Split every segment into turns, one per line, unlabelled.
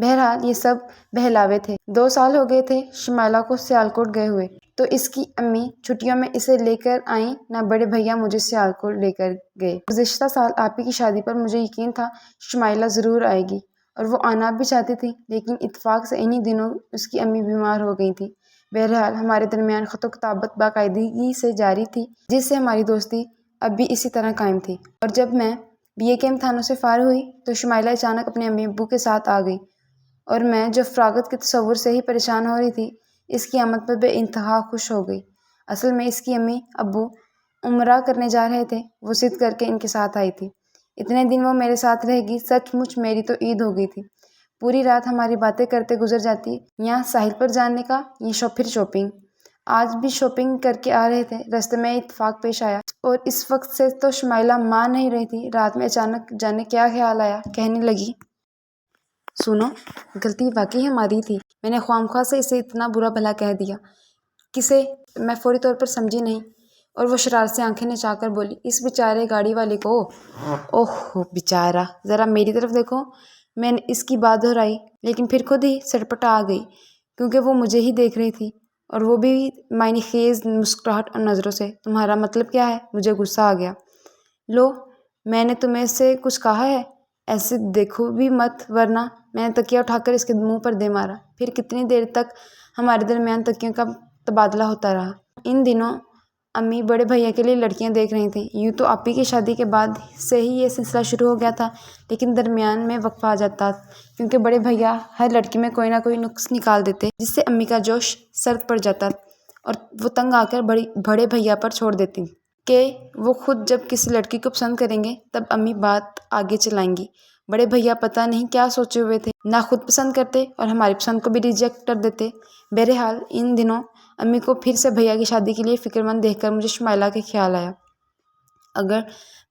بہرحال یہ سب بہلاوے تھے۔ 2 سال ہو گئے تھے شمائلہ کو سیالکوٹ گئے ہوئے، تو اس کی امی چھٹیوں میں اسے لے کر آئیں، نہ بڑے بھیا مجھے سیالکوٹ لے کر گئے۔ گزشتہ سال آپی کی شادی پر مجھے یقین تھا شمائلہ ضرور آئے گی، اور وہ آنا بھی چاہتی تھی، لیکن اتفاق سے انہی دنوں اس کی امی بیمار ہو گئی تھی۔ بہرحال ہمارے درمیان خط و کتابت باقاعدگی سے جاری تھی، جس سے ہماری دوستی اب بھی اسی طرح قائم تھی۔ اور جب میں BA کے امتحانوں سے فارغ ہوئی تو شمائلہ اچانک اپنے امی ابو کے ساتھ آ گئی، اور میں جو فراغت کے تصور سے ہی پریشان ہو رہی تھی، اس کی آمد پر بے انتہا خوش ہو گئی۔ اصل میں اس کی امی ابو عمرہ کرنے جا رہے تھے، وہ ضد کر کے ان کے ساتھ آئی تھی۔ اتنے دن وہ میرے ساتھ رہے گی، سچ مچ میری تو عید ہو گئی تھی۔ پوری رات ہماری باتیں کرتے گزر جاتی، یا ساحل پر جانے کا یا پھر شاپنگ۔ آج بھی شاپنگ کر کے آ رہے تھے، راستے میں اتفاق پیش آیا، اور اس وقت سے تو شمائلہ مان نہیں رہی تھی۔ رات میں اچانک جانے کیا خیال آیا، کہنے لگی، سنو، غلطی واقعی ہماری تھی، میں نے خواہ سے اسے اتنا برا بھلا کہہ دیا۔ کسے؟ میں فوری طور پر سمجھی نہیں، اور وہ شرارت سے آنکھیں نچا کر بولی، اس بیچارے گاڑی والے کو۔ اوہ بیچارہ، ذرا میری طرف دیکھو۔ میں نے اس کی بات دہرائی، لیکن پھر خود ہی سٹپٹا آ گئی، کیونکہ وہ مجھے ہی دیکھ رہی تھی، اور وہ بھی معنی خیز مسکراہٹ اور نظروں سے۔ تمہارا مطلب کیا ہے؟ مجھے غصہ آ گیا۔ لو، میں نے تمہیں سے کچھ کہا ہے؟ ایسے دیکھو بھی مت، ورنہ۔ میں نے تکیہ اٹھا کر اس کے منہ پر دے مارا۔ پھر کتنی دیر تک ہمارے درمیان تکیوں کا تبادلہ ہوتا رہا۔ ان دنوں امی بڑے بھیا کے لیے لڑکیاں دیکھ رہی تھیں۔ یوں تو آپی کی شادی کے بعد سے ہی یہ سلسلہ شروع ہو گیا تھا، لیکن درمیان میں وقفہ آ جاتا، کیونکہ بڑے بھیا ہر لڑکی میں کوئی نہ کوئی نقص نکال دیتے، جس سے امی کا جوش سرد پڑ جاتا، اور وہ تنگ آ کر بڑے بھیا پر چھوڑ دیتی کہ وہ خود جب کسی لڑکی کو پسند کریں گے تب امی بات آگے چلائیں گی۔ بڑے بھیا پتہ نہیں کیا سوچے ہوئے تھے، نہ خود پسند کرتے اور ہماری پسند کو بھی ریجیکٹ کر دیتے۔ بہرحال ان دنوں امی کو پھر سے بھیا کی شادی کے لیے فکر مند دیکھ کر مجھے شمائلہ کے خیال آیا۔ اگر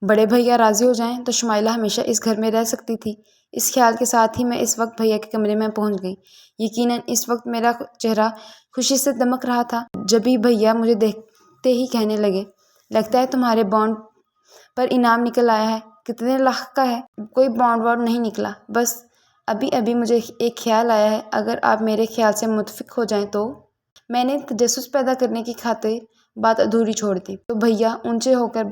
بڑے بھیا راضی ہو جائیں تو شمائلہ ہمیشہ اس گھر میں رہ سکتی تھی۔ اس خیال کے ساتھ ہی میں اس وقت بھیا کے کمرے میں پہنچ گئی۔ یقیناً اس وقت میرا چہرہ خوشی سے دمک رہا تھا، جبھی بھیا مجھے دیکھتے ہی کہنے لگے، لگتا ہے تمہارے بانڈ پر انعام نکل آیا ہے، کتنے لاکھ کا ہے؟ کوئی بانڈ وانڈ نہیں نکلا، بس ابھی مجھے ایک خیال آیا ہے، اگر آپ میرے خیال سے متفق ہو جائیں تو۔ میں نے تجسس پیدا کرنے کی خاطر بات ادھوری چھوڑ دی، تو بھیا اونچے ہو کر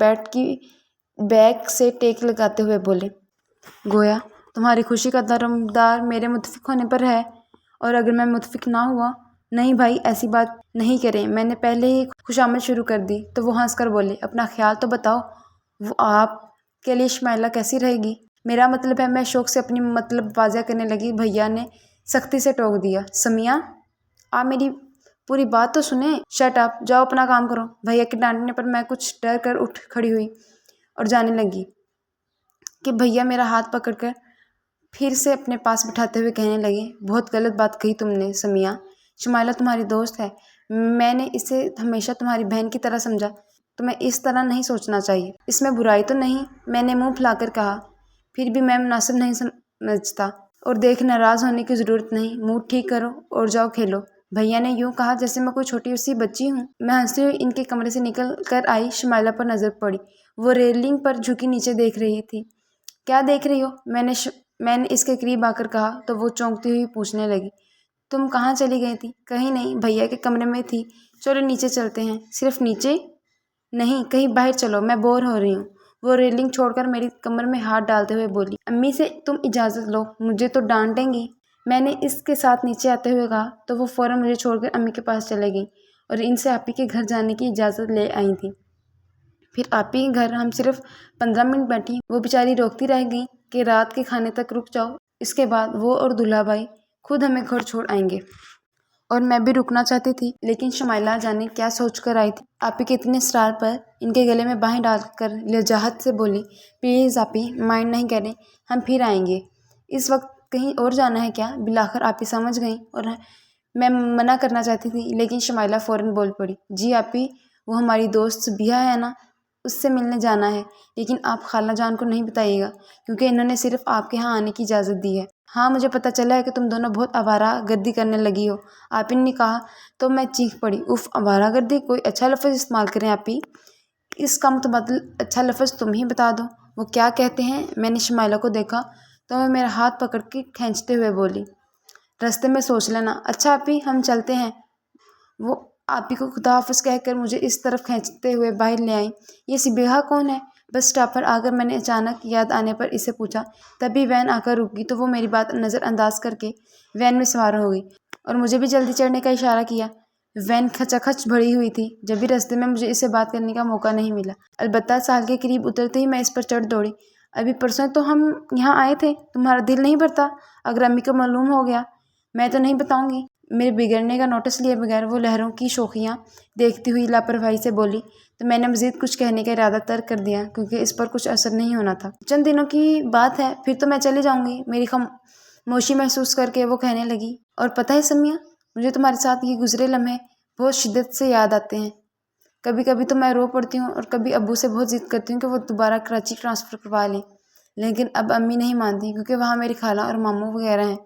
بیک سے ٹیک لگاتے ہوئے بولے، گویا تمہاری خوشی کا دارمدار میرے متفق ہونے پر ہے، اور اگر میں متفق نہ ہوا؟ نہیں بھائی، ایسی بات نہیں کریں۔ میں نے پہلے ہی خوشامد شروع کر دی تو وہ ہنس کر بولے، اپنا خیال تو بتاؤ، وہ آپ کے لیے شمائلہ کیسی رہے گی؟ میرا مطلب ہے، میں شوق سے اپنی مطلب واضح کرنے لگی۔ بھیا نے سختی سے ٹوک دیا، سمیہ، آپ میری پوری بات تو سنیں۔ شٹ اپ، جاؤ اپنا کام کرو۔ بھیا کے ڈانٹنے پر میں کچھ ڈر کر اٹھ کھڑی ہوئی اور جانے لگی کہ بھیا میرا ہاتھ پکڑ کر پھر سے اپنے پاس بٹھاتے ہوئے کہنے لگے، بہت غلط بات کہی تم نے سمیہ، شمائلہ تمہاری دوست ہے، میں نے اسے ہمیشہ تمہاری بہن کی طرح سمجھا، تمہیں اس طرح نہیں سوچنا چاہیے۔ اس میں برائی تو نہیں، میں نے منہ پھلا کر کہا، پھر بھی میں مناسب نہیں سمجھتا، اور دیکھ ناراض ہونے کی ضرورت نہیں، موڈ ٹھیک کرو اور جاؤ کھیلو۔ بھیا نے یوں کہا جیسے میں کوئی چھوٹی سی بچی ہوں۔ میں ہنستی ہوئی ان کے کمرے سے نکل کر آئی، شمائلہ پر نظر پڑی، وہ ریلنگ پر جھکی نیچے دیکھ رہی تھی۔ کیا دیکھ رہی ہو؟ میں نے اس کے قریب آ کر کہا تو وہ چونکتی ہوئی پوچھنے لگی، تم کہاں چلی گئی تھی؟ کہیں نہیں، بھیا کے کمرے میں تھی، چلو نیچے چلتے ہیں۔ صرف نیچے؟ نہیں، کہیں باہر چلو، میں بور ہو رہی ہوں۔ وہ ریلنگ چھوڑ کر میری کمر میں ہاتھ ڈالتے ہوئے بولی، امی سے تم اجازت لو، مجھے تو ڈانٹیں گی۔ میں نے اس کے ساتھ نیچے آتے ہوئے کہا تو وہ فوراً مجھے چھوڑ کر امی کے پاس چلے گئیں اور ان سے آپی کے گھر جانے کی اجازت لے آئی تھیں۔ پھر آپی کے گھر ہم صرف 15 منٹ بیٹھی، وہ بیچاری روکتی رہ گئی کہ رات کے کھانے تک رک جاؤ، اس کے بعد وہ اور دلہا بھائی خود ہمیں گھر چھوڑ آئیں گے۔ اور میں بھی رکنا چاہتی تھی، لیکن شمائلہ جانے کیا سوچ کر آئی تھی۔ آپی کے اتنے اصرار پر ان کے گلے میں باہیں ڈال کر لجاجت سے بولی، پلیز آپی، مائنڈ نہیں کریں، ہم پھر آئیں گے۔ اس وقت کہیں اور جانا ہے کیا؟ بالآخر آپی سمجھ گئیں، اور میں منع کرنا چاہتی تھی، لیکن شمائلہ فوراً بول پڑی، جی آپی، وہ ہماری دوست سبیہ ہے نا، اس سے ملنے جانا ہے، لیکن آپ خالہ جان کو نہیں بتائیے گا، کیونکہ انہوں نے صرف آپ کے ہاں آنے کی اجازت دی ہے۔ ہاں، مجھے پتہ چلا ہے کہ تم دونوں بہت آوارہ گردی کرنے لگی ہو، آپی نے کہا تو میں چیخ پڑی، اف، آوارہ گردی، کوئی اچھا لفظ استعمال کریں آپی، اس کا متبادل اچھا لفظ تم ہی بتا دو۔ وہ کیا کہتے ہیں؟ میں نے شمائلہ کو دیکھا تو وہ میرا ہاتھ پکڑ کے کھینچتے ہوئے بولی، راستے میں سوچ لینا۔ اچھا آپی ہم چلتے ہیں۔ وہ آپی کو خدا حافظ کہہ کر مجھے اس طرف کھینچتے ہوئے باہر لے آئیں۔ یہ سبیحہ کون ہے؟ بس اسٹاپ پر آ کر میں نے اچانک یاد آنے پر اسے پوچھا۔ تبھی وین آ کر رک گئی تو وہ میری بات نظر انداز کر کے وین میں سوار ہو گئی اور مجھے بھی جلدی چڑھنے کا اشارہ کیا۔ وین کھچا کھچ بھری ہوئی تھی، جب بھی راستے میں مجھے اس سے بات کرنے کا موقع نہیں ملا۔ البتہ سال کے قریب اترتے ہی میں اس پر چڑھ دوڑی۔ ابھی پرسوں تو ہم یہاں آئے تھے، تمہارا دل نہیں بھرتا؟ اگر امی کو معلوم ہو گیا؟ میں تو نہیں بتاؤں گی، میرے بگڑنے کا نوٹس لیے بغیر وہ لہروں کی شوخیاں دیکھتی ہوئی لاپرواہی سے بولی تو میں نے مزید کچھ کہنے کا ارادہ ترک کر دیا کیونکہ اس پر کچھ اثر نہیں ہونا تھا۔ چند دنوں کی بات ہے، پھر تو میں چلی جاؤں گی، میری خاموشی محسوس کر کے وہ کہنے لگی۔ اور پتہ ہے سمیہ، مجھے تمہارے ساتھ یہ گزرے لمحے بہت شدت سے یاد آتے ہیں۔ کبھی کبھی تو میں رو پڑتی ہوں اور کبھی ابو سے بہت ضد کرتی ہوں کہ وہ دوبارہ کراچی ٹرانسفر کروا لیں، لیکن اب امی نہیں مانتی کیونکہ وہاں میری خالہ اور ماموں وغیرہ ہیں۔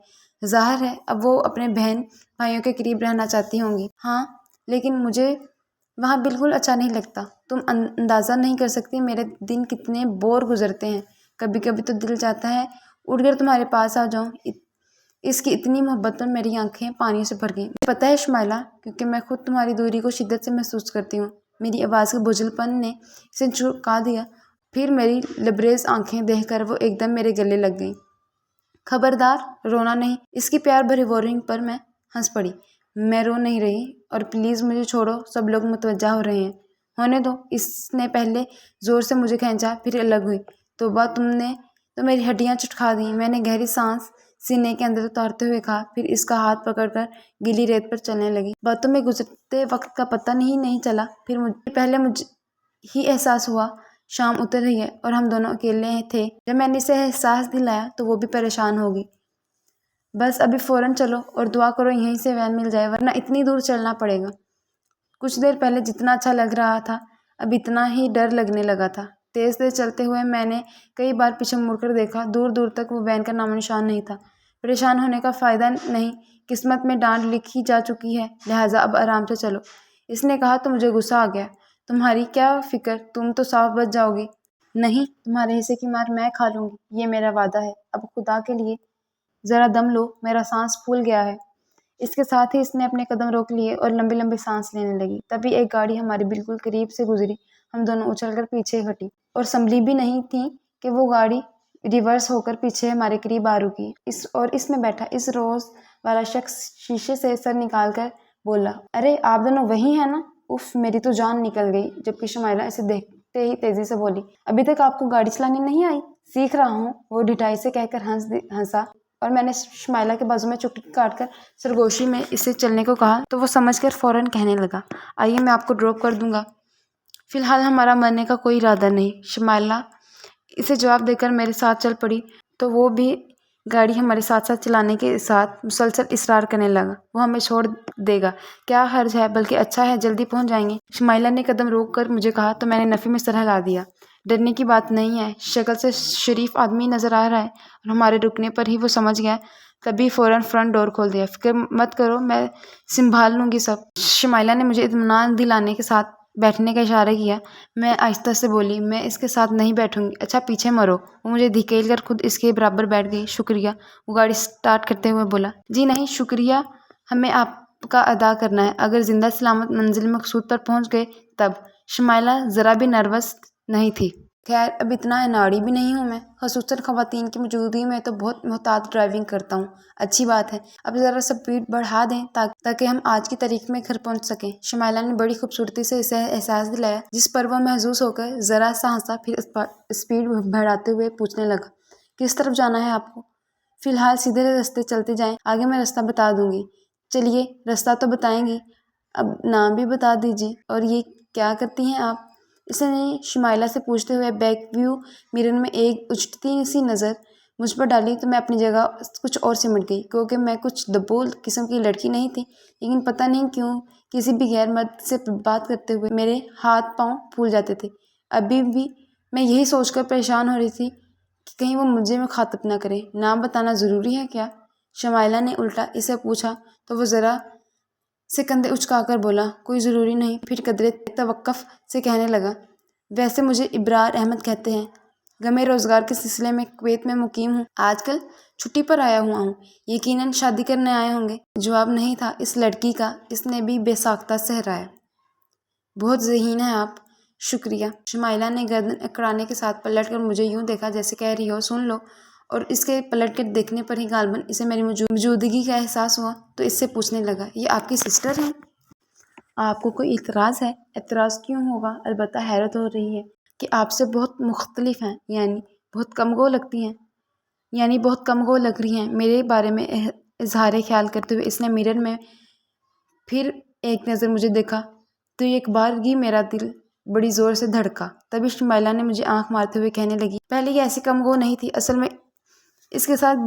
ظاہر ہے اب وہ اپنے بہن بھائیوں کے قریب رہنا چاہتی ہوں گی۔ ہاں لیکن مجھے وہاں بالکل اچھا نہیں لگتا، تم اندازہ نہیں کر سکتی میرے دن کتنے بور گزرتے ہیں۔ کبھی کبھی تو دل چاہتا ہے اٹھ کر تمہارے پاس آ جاؤں۔ اس کی اتنی محبت پر میری آنکھیں پانی سے بھر گئیں۔ مجھے پتہ ہے شمائلہ، کیونکہ میں خود تمہاری دوری کو شدت سے محسوس کرتی ہوں۔ میری آواز کے بجھل پن نے اسے چونکا دیا، پھر میری لبریز آنکھیں دیکھ کر وہ ایک دم میرے گلے لگ گئی۔ خبردار، رونا نہیں۔ اس کی پیار بھری وارننگ پر میں ہنس پڑی۔ میں رو نہیں رہی، اور پلیز مجھے چھوڑو، سب لوگ متوجہ ہو رہے ہیں۔ ہونے دو۔ اس نے پہلے زور سے مجھے کھینچا، پھر الگ ہوئی۔ توبہ، تم نے تو میری ہڈیاں چٹکا دیں۔ میں نے گہری سانس سینے کے اندر اتارتے ہوئے کہا، پھر اس کا ہاتھ پکڑ کر گیلی ریت پر چلنے لگی۔ باتوں میں گزرتے وقت کا پتہ نہیں چلا۔ پھر مجھے ہی احساس ہوا شام اتر رہی ہے اور ہم دونوں اکیلے تھے۔ جب میں نے اسے احساس دلایا تو وہ بھی پریشان ہو گئی۔ بس ابھی فوراً چلو اور دعا کرو یہیں سے وین مل جائے، ورنہ اتنی دور چلنا پڑے گا۔ کچھ دیر پہلے جتنا اچھا لگ رہا تھا اب اتنا ہی ڈر لگنے لگا تھا۔ تیز تیز چلتے ہوئے میں نے کئی بار پیچھے مڑ کر دیکھا، دور دور تک وہ وین کا نام و نشان نہیں تھا۔ پریشان ہونے کا فائدہ نہیں، قسمت میں ڈانٹ لکھی جا چکی ہے، لہٰذا اب آرام سے چلو۔ اس نے کہا تو مجھے غصہ آ گیا۔ تمہاری کیا فکر، تم تو صاف بچ جاؤ گی۔ نہیں، تمہارے حصے کی مار میں کھا لوں گی، یہ میرا وعدہ ہے۔ اب خدا کے لیے ذرا دم لو، میرا سانس پھول گیا ہے۔ اس کے ساتھ ہی اس نے اپنے قدم روک لیے اور لمبی لمبی سانس لینے لگی۔ تبھی ایک گاڑی ہمارے بالکل قریب سے گزری۔ ہم دونوں اچھل کر پیچھے ہٹی اور سنبھلی بھی نہیں تھی کہ وہ گاڑی ریورس ہو کر پیچھے ہمارے قریب آ رکی۔ اس میں بیٹھا اس روز والا شخص شیشے سے سر نکال کر بولا، ارے آپ دونوں وہی ہیں نا؟ اف، میری تو جان نکل گئی، جبکہ شمائلہ اسے دیکھتے ہی تیزی سے بولی، ابھی تک آپ کو گاڑی چلانی نہیں آئی؟ سیکھ رہا ہوں، وہ ڈھٹائی سے کہہ کر ہنسا، اور میں نے شمائلہ کے بازو میں چٹکی کاٹ کر سرگوشی میں اسے چلنے کو کہا تو وہ سمجھ کر فوراً کہنے لگا، آئیے میں آپ کو ڈراپ کر دوں گا، فی الحال ہمارا مرنے کا کوئی ارادہ نہیں۔ شمائلہ اسے جواب دے کر میرے ساتھ چل پڑی تو وہ بھی گاڑی ہمارے ساتھ ساتھ چلانے کے ساتھ مسلسل اصرار کرنے لگا، وہ ہمیں چھوڑ دے گا، کیا حرج ہے، بلکہ اچھا ہے، جلدی پہنچ جائیں گے۔ شمائلہ نے قدم روک کر مجھے کہا تو میں نے نفی میں سر ہلا دیا، ڈرنے کی بات نہیں ہے، شکل سے شریف آدمی نظر آ رہا ہے، اور ہمارے رکنے پر ہی وہ سمجھ گیا، تبھی فوراً فرنٹ ڈور کھول دیا، فکر مت کرو، میں سنبھال لوں گی سب۔ شمائلہ نے مجھے اطمینان دلانے کے ساتھ بیٹھنے کا اشارہ کیا۔ میں آہستہ سے بولی، میں اس کے ساتھ نہیں بیٹھوں گی۔ اچھا پیچھے مرو۔ وہ مجھے دھکیل کر خود اس کے برابر بیٹھ گئی۔ شکریہ، وہ گاڑی سٹارٹ کرتے ہوئے بولا۔ جی نہیں، شکریہ ہمیں آپ کا ادا کرنا ہے، اگر زندہ سلامت منزل مقصود پر پہنچ گئے تب۔ شمائلہ ذرا بھی نروس نہیں تھی۔ خیر اب اتنا اناڑی بھی نہیں ہوں میں، خصوصاً خواتین کی موجودگی میں تو بہت محتاط ڈرائیونگ کرتا ہوں۔ اچھی بات ہے، اب ذرا سپیڈ بڑھا دیں تاکہ ہم آج کی تاریخ میں گھر پہنچ سکیں۔ شمائلہ نے بڑی خوبصورتی سے اسے احساس دلایا، جس پر وہ محظوظ ہو کر ذرا سا ہنسا، پھر اسپیڈ بڑھاتے ہوئے پوچھنے لگا، کس طرف جانا ہے آپ کو؟ فی الحال سیدھے راستے چلتے جائیں، آگے میں راستہ بتا دوں گی۔ چلیے، راستہ تو بتائیں گی، اب نام بھی بتا دیجیے، اور یہ کیا کرتی ہیں آپ؟ اس نے شمائلہ سے پوچھتے ہوئے بیک ویو مرر میں ایک اچھتی سی نظر مجھ پر ڈالی تو میں اپنی جگہ کچھ اور سمٹ گئی، کیونکہ میں کچھ دبول قسم کی لڑکی نہیں تھی، لیکن پتہ نہیں کیوں کسی بھی غیر مرد سے بات کرتے ہوئے میرے ہاتھ پاؤں پھول جاتے تھے۔ ابھی بھی میں یہی سوچ کر پریشان ہو رہی تھی کہ کہیں وہ مجھے مخاطب نہ کرے۔ نام بتانا ضروری ہے کیا؟ شمائلہ نے الٹا اسے پوچھا تو وہ ذرا سے کندھے اچکا کر بولا، کوئی ضروری نہیں، پھر قدرے توقف سے کہنے لگا، ویسے مجھے ابرار احمد کہتے ہیں۔ غم روزگار کے سلسلے میں کویت میں مقیم ہوں، آج کل چھٹی پر آیا ہوا ہوں، یقیناً شادی کرنے آئے ہوں گے۔ جواب نہیں تھا اس لڑکی کا، اس نے بھی بے ساختہ سہرایا۔ بہت ذہین ہیں آپ۔ شکریہ۔ شمائلہ نے گردن اکڑانے کے ساتھ پلٹ کر مجھے یوں دیکھا جیسے کہہ رہی ہو سن لو، اور اس کے پلٹ کر دیکھنے پر ہی غالباً اسے میری موجودگی کا احساس ہوا تو اس سے پوچھنے لگا، یہ آپ کی سسٹر ہیں؟ آپ کو کوئی اعتراض ہے؟ اعتراض کیوں ہوگا، البتہ حیرت ہو رہی ہے کہ آپ سے بہت مختلف ہیں، یعنی بہت کم گو لگتی ہیں، یعنی بہت کم گو لگ رہی ہیں۔ میرے بارے میں اظہار خیال کرتے ہوئے اس نے میرر میں پھر ایک نظر مجھے دیکھا تو ایک بارگی میرا دل بڑی زور سے دھڑکا۔ تبھی شمائلہ نے مجھے آنکھ مارتے ہوئے کہنے لگی، پہلے یہ ایسی کم گو نہیں تھی، اصل میں اس کے ساتھ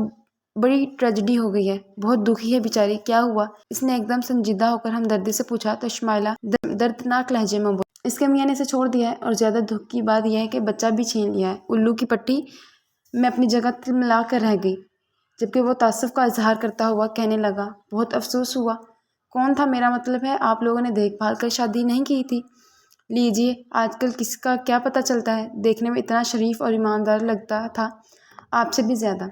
بڑی ٹریجڈی ہو گئی ہے، بہت دکھی ہے بیچاری۔ کیا ہوا؟ اس نے ایک دم سنجیدہ ہو کر ہمدردی سے پوچھا تو شمائلہ دردناک لہجے میں بولی، اس کے میاں نے اسے چھوڑ دیا ہے، اور زیادہ دکھ کی بات یہ ہے کہ بچہ بھی چھین لیا ہے۔ الو کی پٹی میں اپنی جگہ تلملا کر رہ گئی، جبکہ وہ تعصب کا اظہار کرتا ہوا کہنے لگا، بہت افسوس ہوا۔ کون تھا؟ میرا مطلب ہے آپ لوگوں نے دیکھ بھال کر شادی نہیں کی تھی؟ لیجیے، آج کل کسی کا کیا پتہ چلتا ہے، دیکھنے میں اتنا شریف اور ایماندار لگتا تھا، آپ سے بھی زیادہ۔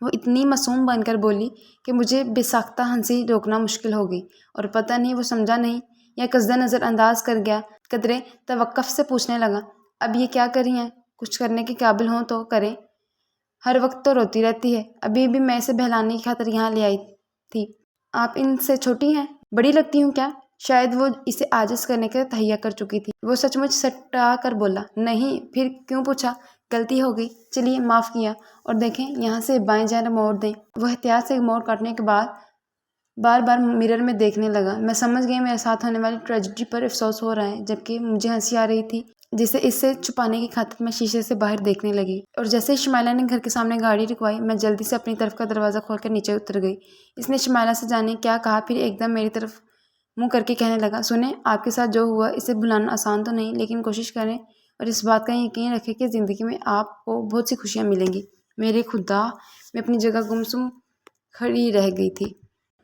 وہ اتنی معصوم بن کر بولی کہ مجھے بے ساختہ ہنسی روکنا مشکل ہو گئی، اور پتہ نہیں وہ سمجھا نہیں یا قصداً نظر انداز کر گیا۔ قدرے توقف سے پوچھنے لگا، اب یہ کیا کر رہی ہیں؟ کچھ کرنے کے قابل ہوں تو کریں، ہر وقت تو روتی رہتی ہے۔ ابھی بھی میں اسے بہلانے کی خاطر یہاں لے آئی تھی۔ آپ ان سے چھوٹی ہیں؟ بڑی لگتی ہوں کیا؟ شاید وہ اسے عاجز کرنے کا تہیہ کر چکی تھی۔ وہ سچ مچ سٹا کر بولا، نہیں۔ پھر کیوں پوچھا؟ غلطی ہو گئی، چلیے معاف کیا، اور دیکھیں یہاں سے بائیں جانب موڑ دیں۔ وہ احتیاط سے موڑ کاٹنے کے بعد بار بار مرر میں دیکھنے لگا۔ میں سمجھ گئی میرے ساتھ ہونے والی ٹریجڈی پر افسوس ہو رہا ہے، جبکہ مجھے ہنسی آ رہی تھی، جسے اس سے چھپانے کی خاطر میں شیشے سے باہر دیکھنے لگی۔ اور جیسے ہی شمائلہ نے گھر کے سامنے گاڑی رکوائی، میں جلدی سے اپنی طرف کا دروازہ کھول کر نیچے اتر گئی۔ اس نے شمائلہ سے جانے کیا کہا، پھر ایک دم میری طرف منہ کر کے کہنے لگا، سنیں، آپ کے ساتھ جو ہوا اسے بھلانا آسان تو نہیں، لیکن کوشش کریں اور اس بات کا یقین رکھیں کہ زندگی میں آپ کو بہت سی خوشیاں ملیں گی۔ میرے خدا! میں اپنی جگہ گمسم کھڑی رہ گئی تھی۔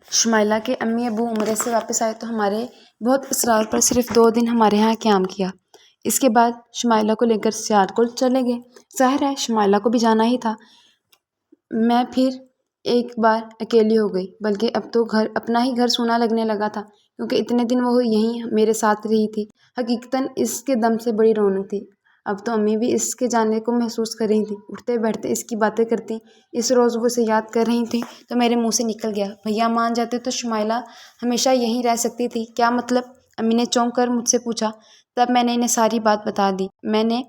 شمائلہ کے امی ابو عمرے سے واپس آئے تو ہمارے بہت اصرار پر صرف 2 دن ہمارے ہاں قیام کیا۔ اس کے بعد شمائلہ کو لے کر سیالکوٹ چلے گئے۔ ظاہر ہے شمائلہ کو بھی جانا ہی تھا۔ میں پھر ایک بار اکیلی ہو گئی، بلکہ اب تو اپنا ہی گھر سونا لگنے لگا تھا، کیونکہ اتنے دن وہ یہیں میرے ساتھ رہی تھی۔ حقیقتاً اس کے دم سے بڑی رونق تھی۔ اب تو امی بھی اس کے جانے کو محسوس کر رہی تھیں، اٹھتے بیٹھتے اس کی باتیں کرتی۔ اس روز وہ اسے یاد کر رہی تھیں تو میرے منہ سے نکل گیا، بھیا مان جاتے تو شمائلہ ہمیشہ یہیں رہ سکتی تھی۔ کیا مطلب؟ امی نے چونک کر مجھ سے پوچھا۔ تب میں نے انہیں ساری بات بتا دی۔ میں نے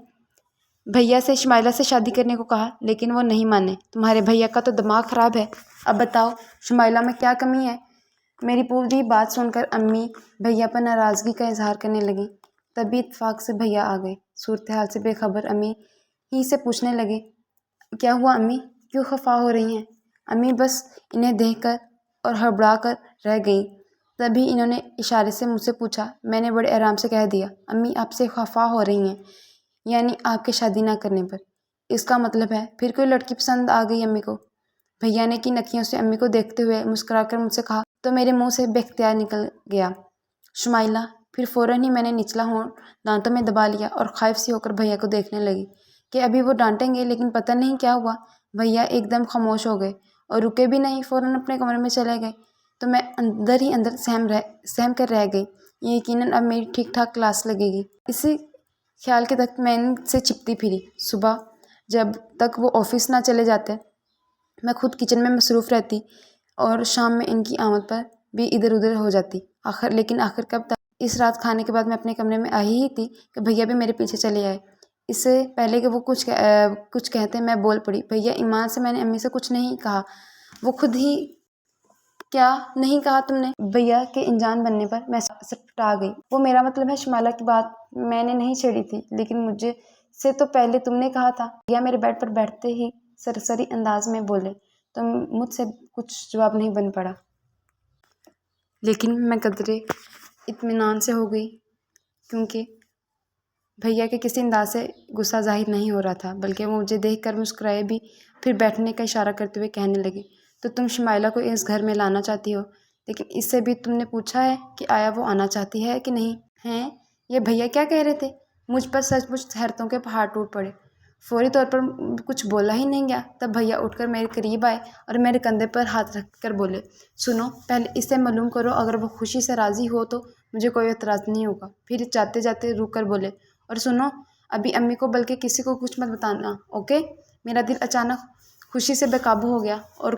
بھیا سے شمائلہ سے شادی کرنے کو کہا، لیکن وہ نہیں مانے۔ تمہارے بھیا کا تو دماغ خراب ہے۔ اب بتاؤ شمائلہ میں کیا کمی ہے؟ میری پوری بات سن کر امی بھیا پر ناراضگی کا اظہار کرنے لگیں۔ تبھی اتفاق سے بھیا آ گئے۔ صورتحال سے بے خبر امی ہی سے پوچھنے لگے، کیا ہوا امی؟ کیوں خفا ہو رہی ہیں؟ امی بس انہیں دیکھ کر اور ہڑبڑا کر رہ گئیں۔ تبھی انہوں نے اشارے سے مجھ سے پوچھا۔ میں نے بڑے آرام سے کہہ دیا، امی آپ سے خفا ہو رہی ہیں، یعنی آپ کے شادی نہ کرنے پر۔ اس کا مطلب ہے پھر کوئی لڑکی پسند آ گئی امی کو؟ بھیا نے کن اکھیوں سے امی کو دیکھتے ہوئے مسکرا کر مجھ سے کہا تو میرے منہ سے بے اختیار نکل گیا، شمائلہ۔ پھر فوراً ہی میں نے نچلا ہونٹ دانتوں میں دبا لیا اور خائف سی ہو کر بھیا کو دیکھنے لگی کہ ابھی وہ ڈانٹیں گے، لیکن پتہ نہیں کیا ہوا، بھیا ایک دم خاموش ہو گئے اور رکے بھی نہیں، فوراً اپنے کمرے میں چلے گئے۔ تو میں اندر ہی اندر سہم کر رہ گئی، یقیناً اب میری ٹھیک ٹھاک کلاس لگے گی، اسی خیال کے تحت میں ان سے چپتی پھری۔ صبح جب تک وہ آفس نہ چلے جاتے میں خود کچن میں مصروف رہتی، اور شام میں ان کی آمد پر بھی ادھر ادھر ہو جاتی۔ لیکن آخر کب تک؟ اس رات کھانے کے بعد میں اپنے کمرے میں آئی ہی تھی کہ بھیا بھی میرے پیچھے چلے آئے۔ اس سے پہلے کہ وہ کچھ کہتے میں بول پڑی، بھیا ایمان سے میں نے امی سے کچھ نہیں کہا، وہ خود ہی۔ کیا نہیں کہا تم نے؟ بھیا کے انجان بننے پر میں سٹا گئی۔ وہ میرا مطلب ہے شمائلہ کی بات میں نے نہیں چھیڑی تھی، لیکن مجھے سے تو پہلے تم نے کہا تھا۔ بھیا میرے بیڈ پر بیٹھتے ہی سرسری انداز میں بولے تو مجھ سے کچھ جواب نہیں بن پڑا، لیکن میں قدرے اطمینان سے ہو گئی، کیونکہ بھیا کے کسی انداز سے غصہ ظاہر نہیں ہو رہا تھا، بلکہ وہ مجھے دیکھ کر مسکرائے بھی، پھر بیٹھنے کا اشارہ کرتے ہوئے کہنے لگے، تو تم شمائلہ کو اس گھر میں لانا چاہتی ہو، لیکن اس سے بھی تم نے پوچھا ہے کہ آیا وہ آنا چاہتی ہے کہ نہیں؟ ہیں یہ بھیا کیا کہہ رہے تھے؟ مجھ پر سچ مچ حیرتوں کے پہاڑ ٹوٹ پڑے۔ فوری طور پر کچھ بولا ہی نہیں گیا، تب بھیا اٹھ کر میرے قریب آئے اور میرے کندھے پر ہاتھ رکھ کر بولے، سنو، پہلے اس سے معلوم کرو، اگر وہ خوشی سے راضی ہو تو مجھے کوئی اعتراض نہیں ہوگا۔ پھر جاتے جاتے رک کر بولے، اور سنو، ابھی امی کو بلکہ کسی کو کچھ مت بتانا، اوکے؟ میرا دل اچانک خوشی سے بے قابو ہو گیا، اور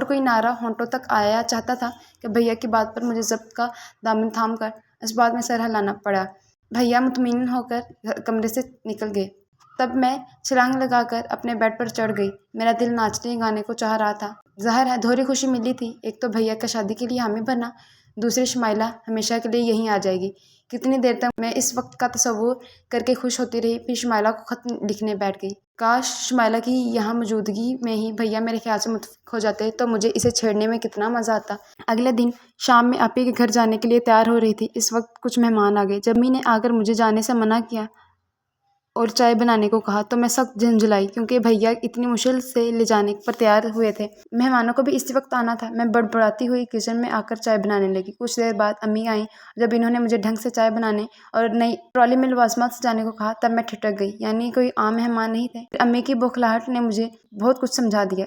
کوئی نعرہ ہونٹوں تک آیا چاہتا تھا کہ بھیا کی بات پر مجھے ضبط کا دامن تھام کر اس بات میں سر ہلانا پڑا۔ بھیا مطمئن ہو کر کمرے سے نکل گئے۔ تب میں چھلانگ لگا کر اپنے بیڈ پر چڑھ گئی۔ میرا دل ناچنے گانے کو چاہ رہا تھا۔ ظاہر ہے دوہری خوشی ملی تھی، ایک تو بھیا کا شادی کے لیے حامی بننا، دوسری شمائلہ ہمیشہ کے لیے یہیں آ جائے گی۔ کتنی دیر تک میں اس وقت کا تصور کر کے خوش ہوتی رہی، پھر شمائلہ کو خط لکھنے بیٹھ گئی۔ کاش شمائلہ کی یہاں موجودگی میں ہی بھیا میرے خیال سے متفق ہو جاتے تو مجھے اسے چھیڑنے میں کتنا مزہ آتا۔ اگلے دن شام میں آپی کے گھر جانے کے لیے تیار ہو رہی تھی، اس وقت کچھ مہمان آ گئے۔ جب امی نے آ کر مجھے جانے سے منع کیا اور چائے بنانے کو کہا تو میں سخت جھنجھلائی، کیونکہ بھیا اتنی مشکل سے لے جانے پر تیار ہوئے تھے۔ مہمانوں کو بھی اسی وقت آنا تھا۔ میں بڑبڑاتی ہوئی کچن میں آ کر چائے بنانے لگی۔ کچھ دیر بعد امی آئیں۔ جب انہوں نے مجھے ڈھنگ سے چائے بنانے اور نئی ٹرالی میں لوازمات سجانے کو کہا تب میں ٹھٹک گئی، یعنی کوئی عام مہمان نہیں تھے۔ پھر امی کی بوکھلاہٹ نے مجھے بہت کچھ سمجھا دیا۔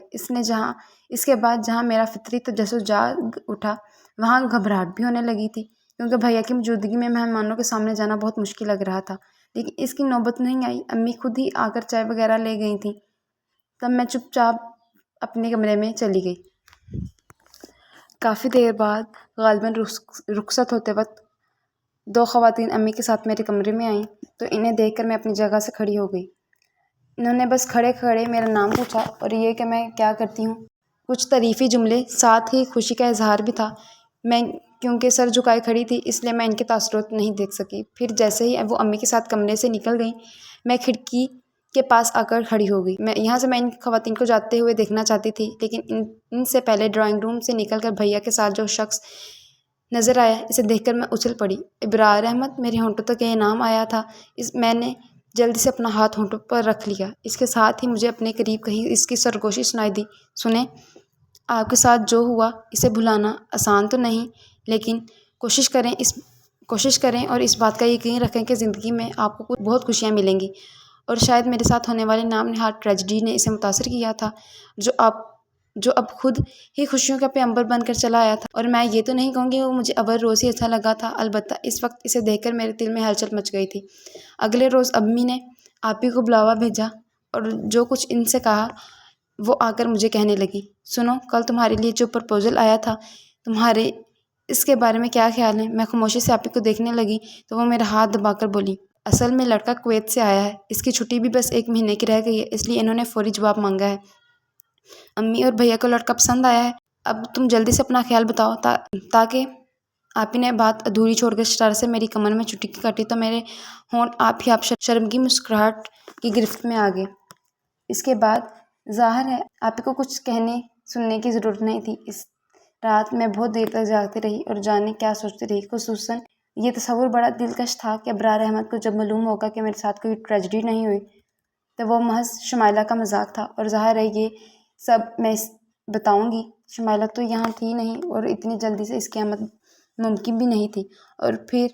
اس کے بعد جہاں میرا فطری تجسس جاگ اٹھا، وہاں گھبراہٹ بھی ہونے لگی تھی، کیونکہ بھیا کی موجودگی میں مہمانوں کے سامنے جانا بہت مشکل لگ رہا تھا۔ لیکن اس کی نوبت نہیں آئی، امی خود ہی آ کر چائے وغیرہ لے گئی تھیں۔ تب میں چپ چاپ اپنے کمرے میں چلی گئی۔ کافی دیر بعد غالباً رخصت ہوتے وقت دو خواتین امی کے ساتھ میرے کمرے میں آئیں تو انہیں دیکھ کر میں اپنی جگہ سے کھڑی ہو گئی۔ انہوں نے بس کھڑے کھڑے میرا نام پوچھا اور یہ کہ میں کیا کرتی ہوں۔ کچھ تعریفی جملے، ساتھ ہی خوشی کا اظہار بھی تھا۔ میں کیونکہ سر جھکائے کھڑی تھی اس لیے میں ان کے تاثرات نہیں دیکھ سکی۔ پھر جیسے ہی وہ امی کے ساتھ کمرے سے نکل گئیں، میں کھڑکی کے پاس آ کر کھڑی ہو گئی۔ یہاں سے میں ان خواتین کو جاتے ہوئے دیکھنا چاہتی تھی، لیکن ان سے پہلے ڈرائنگ روم سے نکل کر بھیا کے ساتھ جو شخص نظر آیا، اسے دیکھ کر میں اچھل پڑی۔ ابرار احمد! میرے ہونٹوں تک یہ نام آیا تھا۔ میں نے جلدی سے اپنا ہاتھ ہونٹوں پر رکھ لیا۔ اس کے ساتھ ہی مجھے اپنے قریب کہیں اس کی سرگوشی سنائی دی، سنیں، آپ کے ساتھ جو ہوا اسے بھلانا آسان تو نہیں، لیکن کوشش کریں اور اس بات کا یقین رکھیں کہ زندگی میں آپ کو بہت خوشیاں ملیں گی، اور شاید میرے ساتھ ہونے والی نام نہاد ٹریجڈی نے اسے متاثر کیا تھا، جو اب خود ہی خوشیوں کا پیمبر بن کر چلا آیا تھا۔ اور میں یہ تو نہیں کہوں گی وہ مجھے اول روز ہی اچھا لگا تھا، البتہ اس وقت اسے دیکھ کر میرے دل میں ہلچل مچ گئی تھی۔ اگلے روز امی نے آپی کو بلاوا بھیجا اور جو کچھ ان سے کہا وہ آ کر مجھے کہنے لگی، سنو، کل تمہارے لیے جو پرپوزل آیا تھا، تمہارے اس کے بارے میں کیا خیال ہے؟ میں خاموشی سے آپی کو دیکھنے لگی تو وہ میرا ہاتھ دبا کر بولی، اصل میں لڑکا کویت سے آیا ہے، اس کی چھٹی بھی بس 1 مہینے کی رہ گئی ہے، اس لیے انہوں نے فوری جواب مانگا ہے۔ امی اور بھیا کو لڑکا پسند آیا ہے، اب تم جلدی سے اپنا خیال بتاؤ تاکہ آپی نے بات ادھوری چھوڑ کر شرارت سے میری کمر میں چٹکی کاٹی تو میرے ہونٹ آپ ہی آپ شرم کی مسکراہٹ کی گرفت میں آ گئے۔ اس کے بعد ظاہر ہے آپی کو کچھ کہنے سننے کی ضرورت نہیں تھی۔ اس رات میں بہت دیر تک جاگتی رہی اور جانے کیا سوچتی رہی۔ خصوصاً یہ تصور بڑا دلکش تھا کہ ابرار احمد کو جب معلوم ہوگا کہ میرے ساتھ کوئی ٹریجڈی نہیں ہوئی تو وہ محض شمائلہ کا مذاق تھا، اور ظاہر ہے یہ سب میں بتاؤں گی۔ شمائلہ تو یہاں تھی نہیں اور اتنی جلدی سے اس کی آمد ممکن بھی نہیں تھی، اور پھر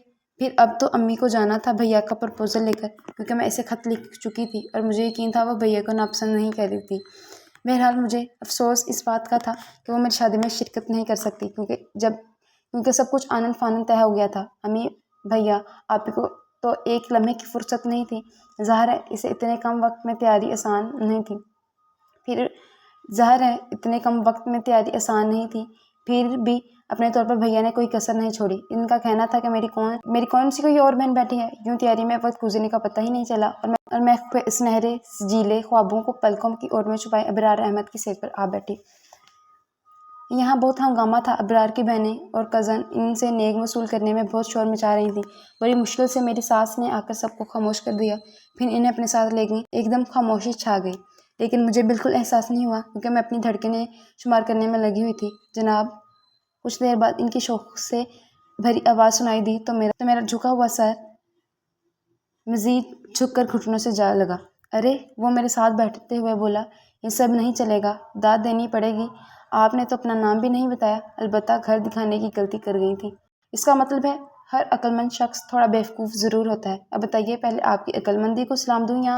اب تو امی کو جانا تھا بھیا کا پرپوزل لے کر، کیونکہ میں اسے خط لکھ چکی تھی اور مجھے یقین تھا وہ بھیا کو ناپسند نہیں کر رہی تھی۔ بہرحال مجھے افسوس اس بات کا تھا کہ وہ میری شادی میں شرکت نہیں کر سکتی، کیونکہ سب کچھ آنن فانن طے ہو گیا تھا۔ امی، بھیا، آپی کو تو ایک لمحے کی فرصت نہیں تھی۔ ظاہر ہے اتنے کم وقت میں تیاری آسان نہیں تھی، پھر بھی اپنے طور پر بھیا نے کوئی کسر نہیں چھوڑی۔ ان کا کہنا تھا کہ میری کون سی کوئی اور بہن بیٹھی ہے۔ یوں تیاری میں وقت گزرنے کا پتہ ہی نہیں چلا، اور میں سنہرے سجیلے خوابوں کو پلکوں کی اوٹ میں چھپائے ابرار احمد کی سیٹ پر آ بیٹھی۔ یہاں بہت ہنگامہ تھا۔ ابرار کی بہنیں اور کزن ان سے نیک وصول کرنے میں بہت شور مچا رہی تھیں۔ بڑی مشکل سے میری ساس نے آ کر سب کو خاموش کر دیا، پھر انہیں اپنے ساتھ لے گئیں۔ ایک دم خاموشی چھا گئی، لیکن مجھے بالکل احساس نہیں ہوا، کیونکہ میں اپنی دھڑکنیں شمار کرنے میں لگی ہوئی تھی۔ جناب، کچھ دیر بعد ان کی شوق سے بھری آواز سنائی دی تو میرا جھکا ہوا سر مزید جھک کر گھٹنوں سے جا لگا۔ ارے! وہ میرے ساتھ بیٹھتے ہوئے بولا، یہ سب نہیں چلے گا، داد دینی پڑے گی۔ آپ نے تو اپنا نام بھی نہیں بتایا۔ البتہ گھر دکھانے کی غلطی کر گئی تھی۔ اس کا مطلب ہے ہر عقل مند شخص تھوڑا بیوقوف ضرور ہوتا ہے۔ اب بتائیے، پہلے آپ کی عقل مندی کو سلام دوں یا